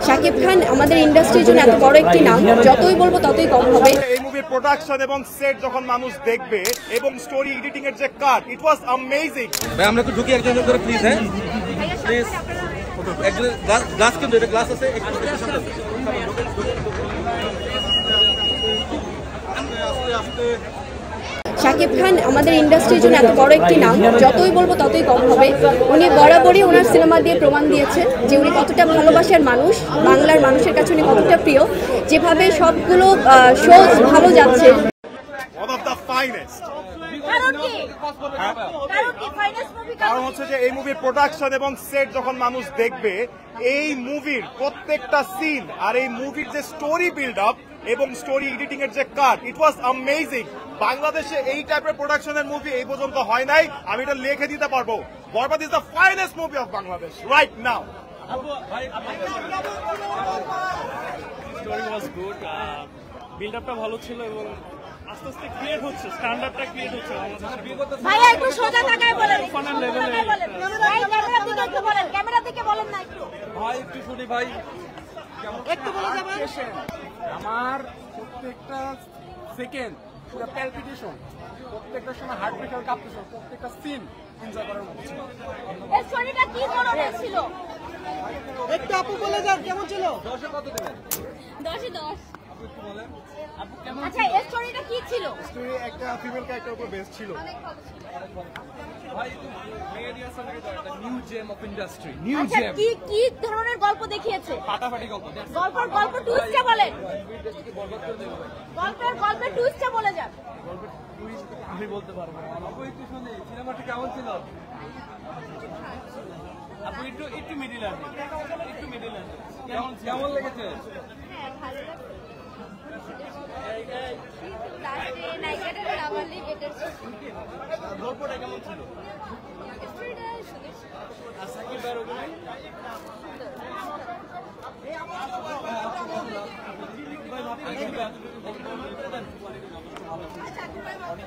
শাকিব খান আমাদের ইন্ডাস্ট্রির জন্য এত বড় একটি নাম, যতই বলবো ততই কম হবে। এই মুভির প্রোডাকশন এবং সেট যখন মানুষ দেখবে এবং স্টোরি এডিটিং এর যে কাট, ইট ওয়াজ অ্যামেজিং। ভাই আমরা একটু ঢুকি একজন করে প্লিজ। হ্যাঁ প্লিজ একজন গ্লাস কিন্তু এটা গ্লাস আছে একটু শাকিব খান আমাদের ইন্ডাস্ট্রির জন্য এত বড় একটি নাম, যতই বলবো ততই কম হবে। উনি বরাবরই ওনার সিনেমা দিয়ে প্রমাণ দিয়েছেন যে উনি কতটা ভালোবাসার মানুষ, বাংলার মানুষের কাছে উনি কতটা প্রিয়। যেভাবে সবগুলো শো ভালো যাচ্ছে, কারণ হচ্ছে যে এই মুভির প্রোডাকশন এবং সেট যখন মানুষ দেখবে, এই মুভির প্রত্যেকটা সিন আর এই মুভির যে স্টোরি বিল্ড আপ এবং স্টোরি এডিটিং এর যে কাট, ইট ওয়াজ অ্যামেজিং। বাংলাদেশে এই টাইপের প্রোডাকশনের মুভি এই পর্যন্ত হয় নাই, আমি এটা লিখে দিতে পারবো। Borbaad is the finest movie of Bangladesh right now. Story was good, build আপটা ভালো ছিল এবং আস্তে আস্তে ক্রিয়েট হচ্ছে, স্ট্যান্ডার্ডটা ক্রিয়েট হচ্ছে ভাইয়া। একটু সোজা তাকায় বলেন, ফানের লেভেলে। ভাই ক্যামেরা দিকে একটু বলেন, ক্যামেরা দিকে বলেন না একটু ভাই একটু শুনি ভাই একটু বলে যাবেন। আমার প্রত্যেকটা সেকেন্ড পুরো প্যালপিটেশন, প্রত্যেকটা সময় হার্টবিট আর কাঁপতেছে, প্রত্যেকটা সিন এনজয় করার মতো ছিল। এই স্টোরিটা কি ধরনের ছিল? একটু আপু বলে যান কেমন ছিল? 10 কত দিবেন? 10 এ 10। আপু একটু বলেন। আচ্ছা, এই স্টোরিটা কি ছিল? স্টোরি একটা ফিমেল ক্যারেক্টার উপর বেস ছিল। ভাই মেয়েরিয়া সঙ্গে একটা new gem of industry, new আচ্ছা, জেম কি ধরনের গল্প দেখিয়েছে? ফাটাফাটি গল্প। গল্প টুইস্টটা বলেন, গল্পের টুইস্টটা বলে যান। আমি বলতে পারবো না। আপু একটু শুনি সিনেমাটি কেমন ছিল? আপু একটু মিডিল আছে, একটু মিডিল আছে। কেমন লেগেছে? হ্যাঁ, ভালো লাগছে। লাস্টে নায়িকাটার রাওয়ালি বেটার ছিল। গল্পটা কেমন ছিল? স্টোরিটা সুন্দর ছিল। আর সাকিব ভাইয়ের অভিনয়